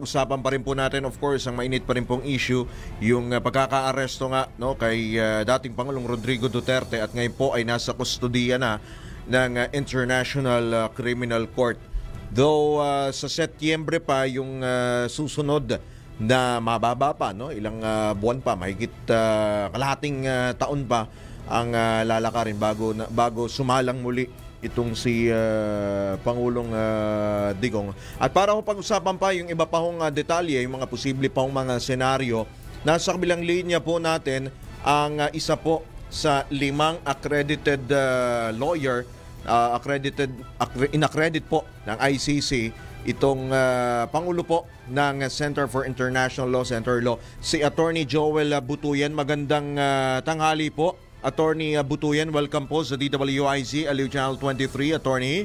Usapan pa rin po natin, of course, ang mainit pa rin pong issue, yung pagkaka-aresto nga no, kay dating Pangulong Rodrigo Duterte at ngayon po ay nasa kustodiya na ng International Criminal Court. Though sa Setyembre pa yung susunod na mababa pa, no? Ilang buwan pa, mahigit kalahating taon pa ang lalakarin bago sumalang muli itong si Pangulong Digong. At para ho pag-usapan pa yung iba pa hong detalye, yung mga posible pa hong mga senaryo, nasa kabilang linya po natin ang isa po sa 5 accredited lawyer, inaccredit po ng ICC, itong Pangulo po ng Center for International Law, Center Law, si Attorney Joel Butuyan. Magandang tanghali po. Attorney Butuyan, welcome po sa DWIZ, Aliw Channel 23, Attorney.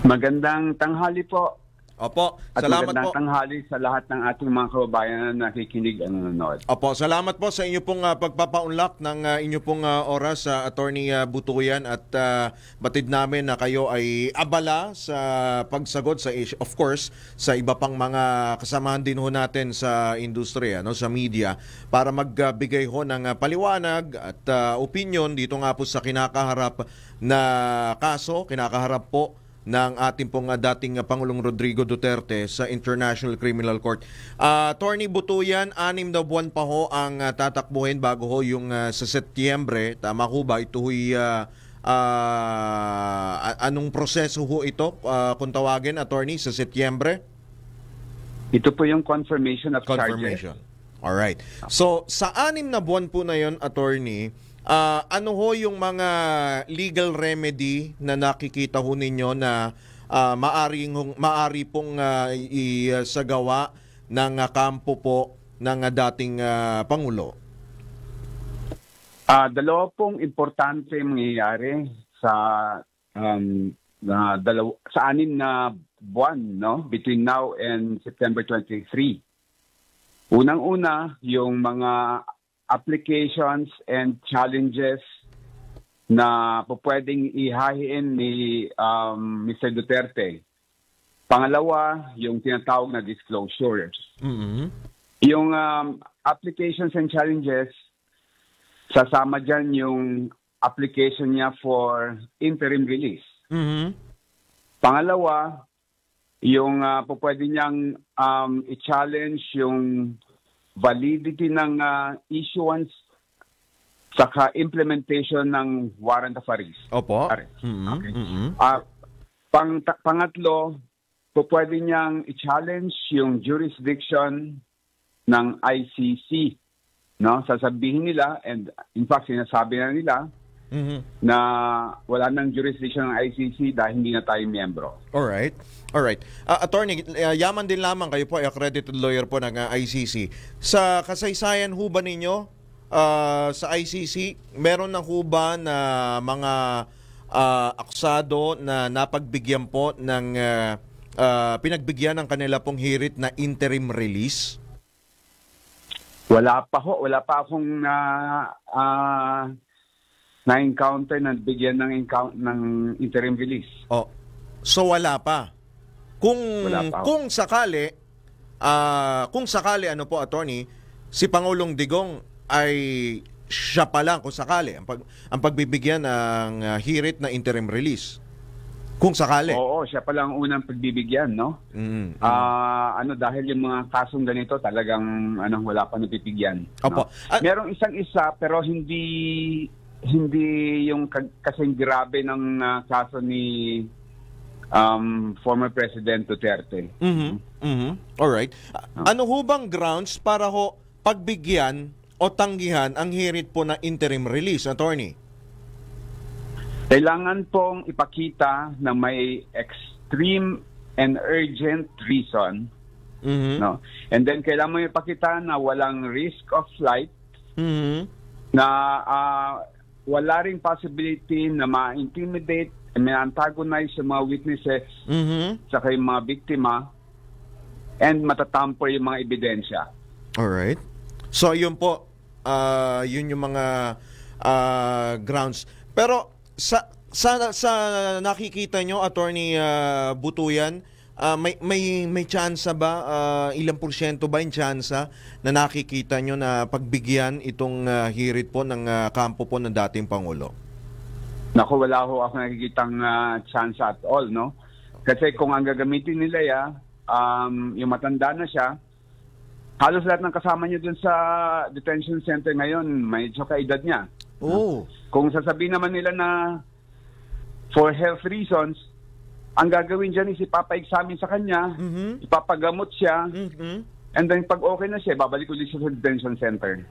Magandang tanghali po. Opo, at salamat magandang po. tanghali sa lahat ng ating mga kababayan na nakikinig at nanonood. Opo, salamat po sa inyo pong pagpapaunlak ng inyo pong oras sa Attorney Butuyan, at batid namin na kayo ay abala sa pagsagot sa issue, of course, sa iba pang mga kasamahan din ho natin sa industriya, no, sa media, para magbigay ho ng paliwanag at opinion dito nga po sa kinakaharap na kaso, kinakaharap po ng ating pong dating Pangulong Rodrigo Duterte sa International Criminal Court. Attorney Butuyan, 6 na buwan pa ho ang tatakbuhin bago ho yung sa Setyembre. Tama ho ba? Ito ho'y anong proseso ho ito kung tawagin, Attorney, sa Setyembre? Ito po yung confirmation of Confirmation. charges. Alright. So, sa 6 na buwan po na yon, Attorney, ano ho yung mga legal remedy na nakikita ho ninyo na maari pong isagawa ng kampo po ng dating Pangulo? Dalawa pong importante mangyayari sa sa 6 na buwan, no, between now and September 23. Unang-una, yung mga applications and challenges na pwedeng ihahiin ni Mr. Duterte. Pangalawa, yung tinatawag na disclosures. Mm-hmm. Yung applications and challenges, sasama dyan yung application niya for interim release. Mm-hmm. Pangalawa, yung pwede niyang i-challenge yung validity ng issuance saka implementation ng warrant of arrest. Opo. Mm-hmm. Okay. Mm-hmm. Pangatlo, pwede niyang i-challenge yung jurisdiction ng ICC. No? Sasabihin nila, and in fact sinasabi na nila, mm-hmm, na wala nang jurisdiction ng ICC dahil hindi na tayo miyembro. Alright. Attorney, yaman din lamang kayo po ay accredited lawyer po ng ICC. Sa kasaysayan ho ba ninyo sa ICC, meron na ho ba na mga akusado na napagbigyan po ng pinagbigyan ng kanila pong hirit na interim release? Wala pa akong na-encounter na bigyan ng interim release. Oh. So wala pa. Kung sakali ano po, Attorney, si Pangulong Digong ay siya pa lang kung sakali ang pagbibigyan ng hirit na interim release. Kung sakali. Oo, siya pa lang unang pagbibigyan, no? Mm-hmm. Dahil yung mga kasong ganito talagang wala pa nabibigyan. Opo. No? Merong isang-isa pero hindi yung kasing grabe ng kaso ni former President Duterte. Mm-hmm. Mm-hmm. Alright. Ano ho bang grounds para ho pagbigyan o tanggihan ang hirit po na interim release, Attorney? Kailangan pong ipakita na may extreme and urgent reason. Mm-hmm. No? And then kailangan mo ipakita na walang risk of flight, mm-hmm, na wala ring possibility na ma-intimidate, ma-antagonize yung mga witnesses, mm-hmm, saka yung mga biktima, and matatamper yung mga ebidensya. Alright. So yun po, yun yung mga grounds. Pero sa nakikita nyo, Attorney Butuyan, may tsansa ba, ilang porsyento ba yung tsansa na nakikita nyo na pagbigyan itong hirit po ng kampo po ng dating Pangulo? Naku, wala ho ako nakikitang chance at all, no? Kasi kung ang gagamitin nila yung matanda na siya, halos lahat ng kasama niyo dun sa detention center ngayon, medyo kaedad niya. Oh. Kung sasabihin naman nila na for health reasons, ang gagawin dyan is ipapa-examine sa kanya, ipapagamot siya, and then pag okay na siya, babalik ulit siya sa detention center.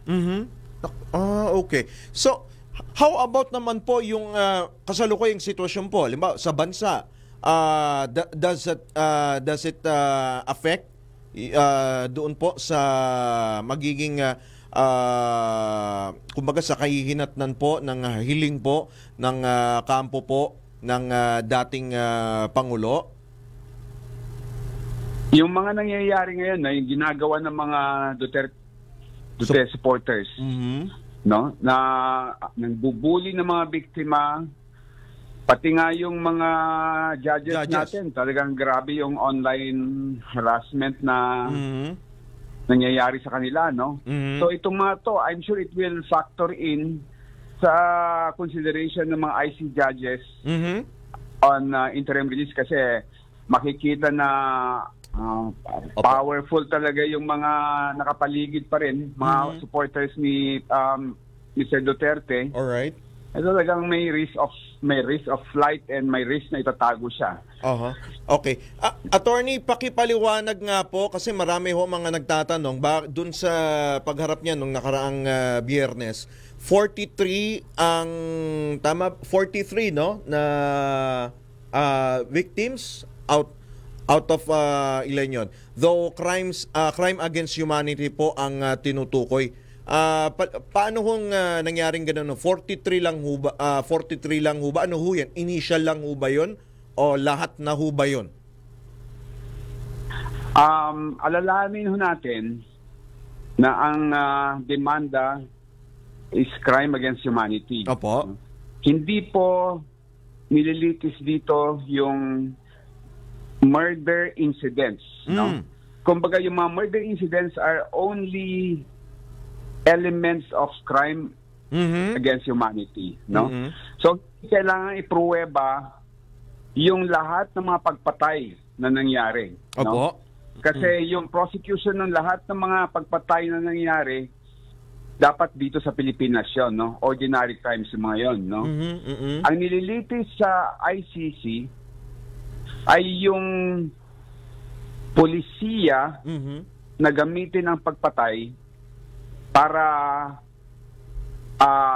Okay. So, how about naman po yung kasalukuyang sitwasyon po? Halimbawa, sa bansa, does it affect doon po sa magiging kumbaga sa kahihinatnan po ng hiling po ng kampo po ng dating Pangulo? Yung mga nangyayari ngayon na yung ginagawa ng mga Duterte supporters, no, na nagbubuli ng mga biktima, pati nga yung mga judges natin, talagang grabe yung online harassment na nangyayari sa kanila, no? So itong mga to, I'm sure it will factor in sa consideration ng mga IC judges on interim release, kasi makikita na powerful talaga yung mga nakapaligid pa rin, mga supporters ni Mr. Duterte. Alright. Talagang may risk of flight and may risk na itatago siya. Okay. Attorney, pakipaliwanag nga po kasi marami ho mga nagtatanong dun sa pagharap niya nung nakaraang Biyernes. 43 ang 43 no na victims out of ilan yun. Though crime against humanity po ang tinutukoy. Paano hong nangyaring ganun? 43 lang ho ba? 43 lang ho ba? Ano ho yan? Initial lang ho ba yun? O lahat na ho ba yun? Alalahanin ho natin na ang demanda is crime against humanity. Opo. Hindi po nililitis dito yung murder incidents. No? Kumbaga yung mga murder incidents are only elements of crime against humanity, no? So kailangan ipruweba yung lahat ng mga pagpatay na nangyari, no? Kasi yung prosecution ng lahat ng mga pagpatay na nangyari dapat dito sa Pilipinas yun, no? Ordinary crimes yung mga yun, no? Ang nililitis sa ICC ay yung polisiya na gamitin ang pagpatay para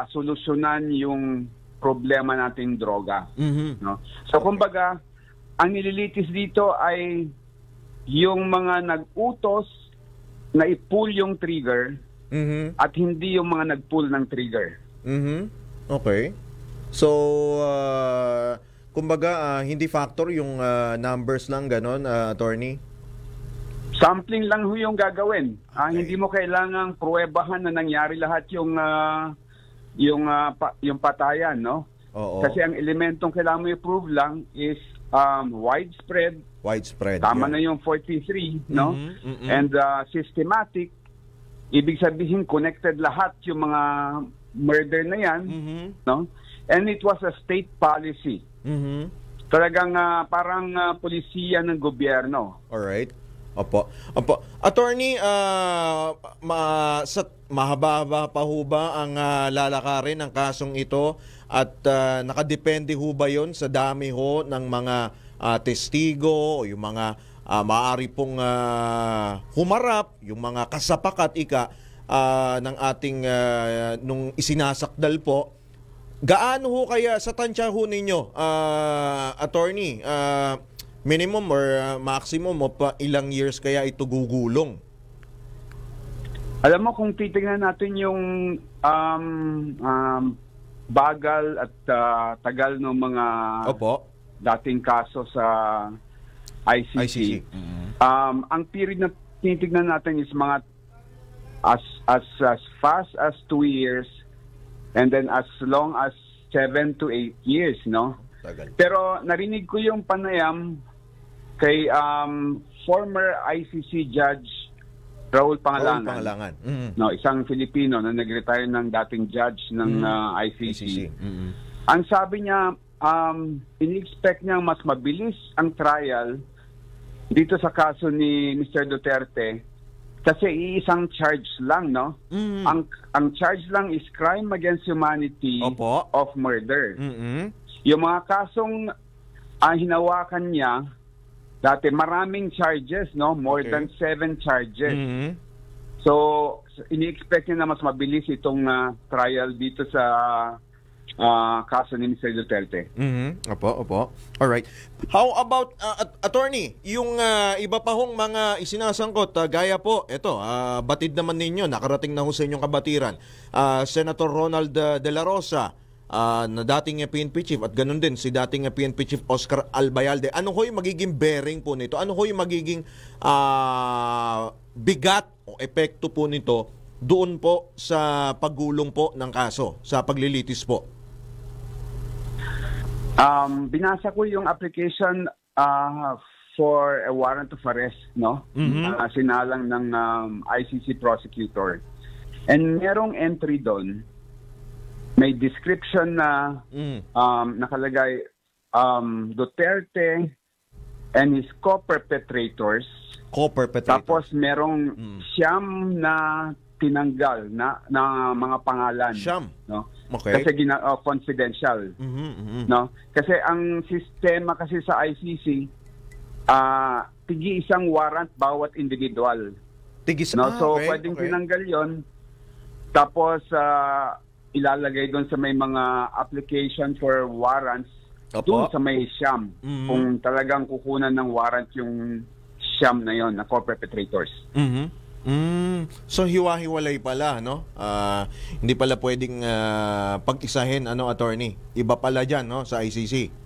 solusyonan yung problema nating droga. No? So kumbaga, ang nililitis dito ay yung mga nag-utos na i-pull yung trigger at hindi yung mga nag-pull ng trigger. Okay. So, kumbaga, hindi factor yung numbers lang, ganon, attorney? Sampling lang ho yung gagawin. Hindi mo kailangang pruwebahan na nangyari lahat yung patayan, no? Oo. Kasi ang elementong kailangan mo i-prove lang is widespread. Tama na yung 43, no? And systematic. Ibig sabihin connected lahat yung mga murder na yan, no? And it was a state policy. Talagang parang polisiya ng gobyerno. Alright. Opo. Attorney, mahaba-haba pa ho ba ang lalakarin ng kasong ito at nakadepende ho ba yun sa dami ho ng mga testigo o yung mga maaari pong humarap, yung mga kasapakat ng ating nung isinasakdal po? Gaano ho kaya sa tansya ho ninyo, attorney, minimum or maximum of ilang years kaya ito gugulong? Alam mo, kung titingnan natin yung bagal at tagal ng mga dating kaso sa ICC. Ang period na tinitignan natin is mga as fast as 2 years and then as long as 7 to 8 years, no? Tagal. Pero narinig ko yung panayam kay former ICC Judge Raul Pangalangan. Raul Pangalangan. No, isang Filipino na nag-retire ng dating judge ng ICC. Ang sabi niya, in-expect niya mas mabilis ang trial dito sa kaso ni Mr. Duterte kasi iisang charge lang, no? Ang charge lang is crime against humanity of murder. Yung mga kasong hinawakan niya, dati maraming charges, no? More than 7 charges. So, ini-expect niya na mas mabilis itong trial dito sa kaso ni Mr. Duterte. Opo. Alright. How about, attorney, yung iba pa hong mga isinasangkot, gaya po, eto, batid naman ninyo, nakarating na ho sa inyong kabatiran, Senator Ronald De La Rosa, na dating PNP chief at ganun din si dating PNP chief Oscar Albayalde. Ano ho yung magiging bearing po nito? Ano ho yung magiging bigat o epekto po nito doon po sa paggulong po ng kaso, sa paglilitis po? Binasa ko yung application for a warrant of arrest, no? Sinalang ng ICC prosecutor. And merong entry doon, may description na nakalagay Duterte and his co-perpetrators. Tapos merong siyam na tinanggal na mga pangalan. Siyam? No? Okay. Kasi confidential. No? Kasi ang sistema kasi sa ICC, tigi-isang warrant bawat individual. Tig-isa? No? So pwedeng tinanggal yon. Tapos ilalagay doon sa may mga application for warrants doon sa may siyam. Kung talagang kukunan ng warrant yung siyam na yon na co-perpetrators. So hiwa-hiwalay pala, no? Hindi pala pwedeng pag-isahin, attorney. Iba pala dyan, no, sa ICC.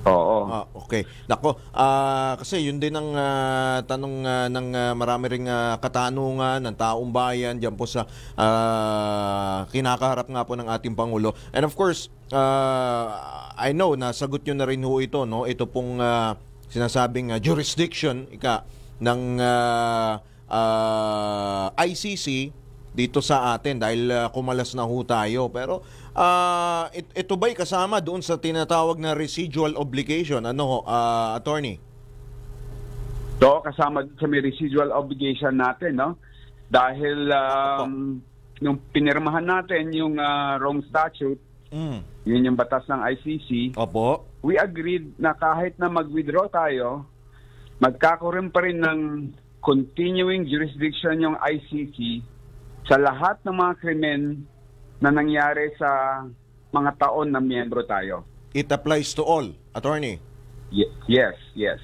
Oo. Okay. Nako, kasi yun din ang tanong ng marami ring katanungan ng taong bayan diyan po sa kinakaharap nga po ng ating Pangulo. And of course, I know na sagot nyo na rin ho ito, no? Ito pong sinasabing jurisdiction ng ICC dito sa atin dahil kumalas na ho tayo. Pero ito ba'y kasama doon sa tinatawag na residual obligation? Attorney? So, kasama sa may residual obligation natin, no? Dahil nung pinirmahan natin yung Rome Statute, yun yung batas ng ICC, we agreed na kahit na mag-withdraw tayo, magkakaroon pa rin ng continuing jurisdiction yung ICC sa lahat ng mga krimen na nangyari sa mga taon na miyembro tayo. It applies to all, attorney? Yes.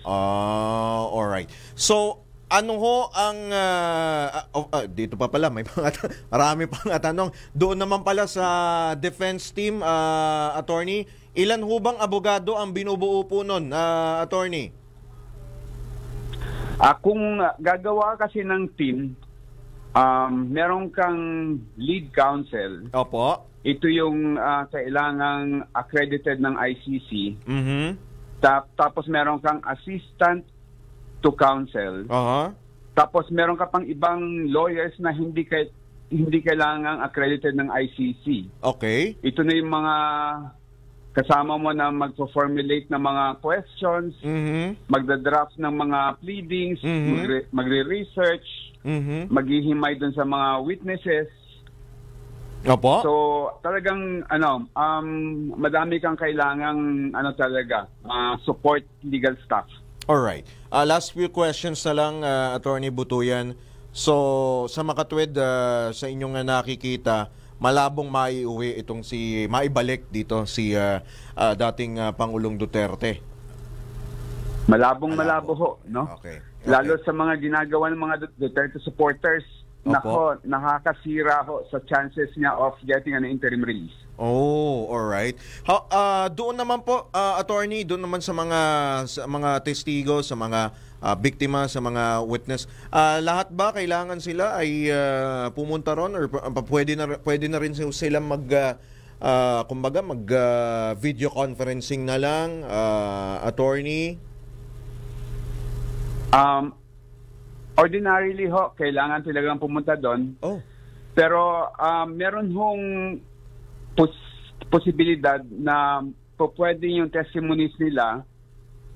Alright. So, ano ho ang dito pa pala may marami pang tanong. Doon naman pala sa defense team, attorney, ilan ho bang abogado ang binubuo po nun, attorney? Kung gagawa kasi ng team, meron kang lead counsel. Opo. Ito yung kailangang accredited ng ICC. Tapos meron kang assistant to counsel. Tapos meron ka pang ibang lawyers na hindi kailangang accredited ng ICC. Okay. Ito na yung mga kasama mo na magpo-formulate ng mga questions, magda-draft ng mga pleadings, magre-research, maghihimay dun sa mga witnesses. Opo. So, talagang madami kang kailangang support legal staff. Alright. Last few questions na lang, Attorney Butuyan. So, sa makatwid sa inyong nakikita, malabong maiuwi maibalik dito si dating Pangulong Duterte. Malabo ho, no? Okay. Lalo sa mga ginagawa ng mga Duterte supporters, nakakasira ho sa chances niya of getting an interim release. Oh, all right. Doon naman po, attorney, doon naman sa mga testigo, sa mga biktima, sa mga witness, lahat ba kailangan sila ay pumunta ron or pwede na rin sila mag video conferencing na lang, attorney? Ordinarily ho, kailangan talagang pumunta doon. Oh. Pero meron hong posibilidad na pwede yung testimonies nila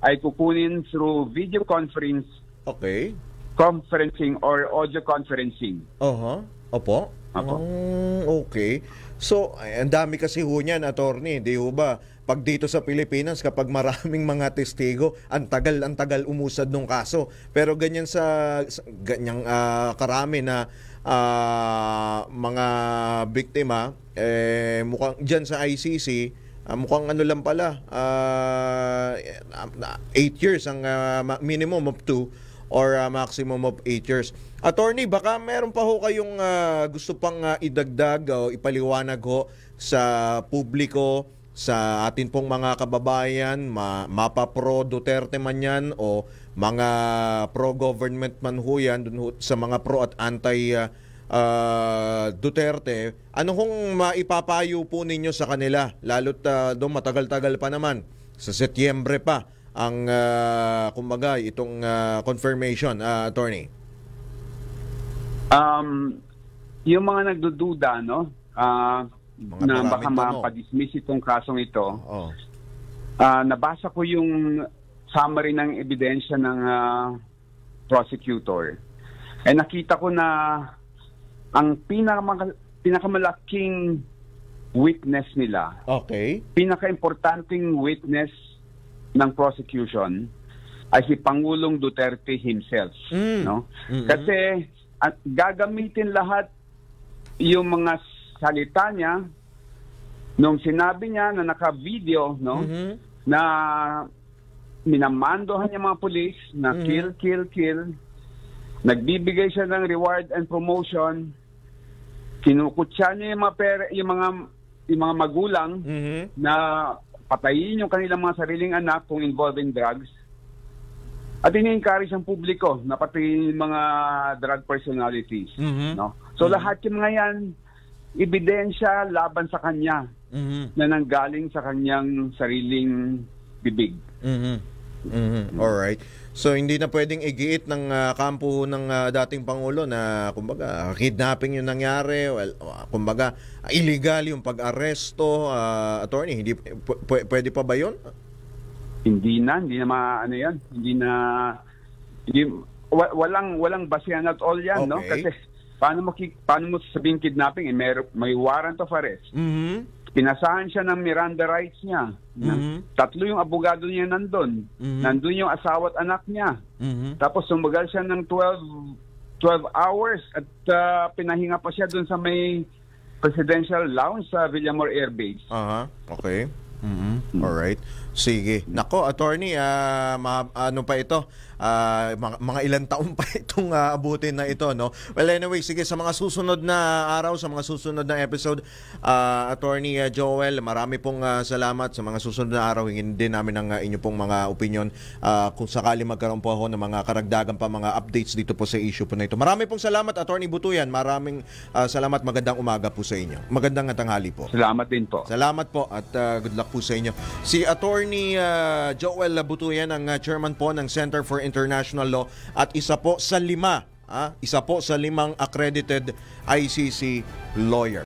ay kukunin through video Okay. conferencing or audio conferencing. Opo. Okay. So, ang dami kasi ho niyan, attorney, di ho ba? Pag dito sa Pilipinas, kapag maraming mga testigo, ang tagal umusad ng kaso. Pero ganyan sa ganyang karami na mga biktima, mukhang dyan sa ICC, mukhang ano lang pala, 8 years ang minimum of 2 or maximum of 8 years. Attorney, baka meron pa ho kayong gusto pang idagdag o ipaliwanag ho sa publiko, sa atin pong mga kababayan, mapa-pro Duterte man yan o mga pro-government man ho yan, dun ho, sa mga pro at anti Duterte, ano hong maipapayo po ninyo sa kanila? Lalo't doon matagal-tagal pa naman, sa Setyembre pa ang kumbaga itong confirmation, attorney. Yung mga nagdududa, no? Na baka mapadismiss itong kasong ito. Nabasa ko yung summary ng ebidensya ng prosecutor. Nakita ko na ang pinakamalaking witness nila, pinaka-importanting witness ng prosecution ay si Pangulong Duterte himself. No? Kasi gagamitin lahat yung mga salita niya nung sinabi niya na naka-video, no? Na minamandohan niya mga pulis na kill. Nagbibigay siya ng reward and promotion. Kinukutsa niya yung mga magulang na patayin yung kanilang mga sariling anak kung involving drugs. At ini-encourage ang publiko na patayin yung mga drug personalities. No? So lahat yung mga yan, ebidensya laban sa kanya na nanggaling sa kanyang sariling bibig. Alright. So hindi na pwedeng igiit ng kampo ng dating Pangulo na kumbaga kidnapping yung nangyari, kumbaga illegal yung pag-aresto, attorney, hindi pwede pa ba yun? Hindi na ano yan. Walang basihan at all yan, no? Kasi paano mo sabihin kidnapping? May warrant of arrest. Pinasahan siya ng Miranda rights niya. 3 yung abogado niya nandun. Nandun yung asawa at anak niya. Tapos sumagal siya ng 12 hours at pinahinga pa siya dun sa may presidential lounge sa Villamor Air Base. Okay. Alright. Sige. Nako, attorney, ano pa ito? Mga ilang taon pa itong abutin na ito, no? Well, anyway, sige, sa mga susunod na araw, sa mga susunod na episode, attorney Joel, marami pong salamat. Sa mga susunod na araw, hingin din namin ang inyo pong mga opinion kung sakali magkaroon po ako ng mga karagdagan pa mga updates dito po sa issue po na ito. Marami pong salamat, attorney Butuyan. Maraming salamat. Magandang umaga po sa inyo. Magandang tanghali po. Salamat din po. Salamat po at good luck po sa inyo. Si attorney Joel Butuyan, ang chairman po ng Center for International Law at isa po sa 5 accredited ICC lawyer.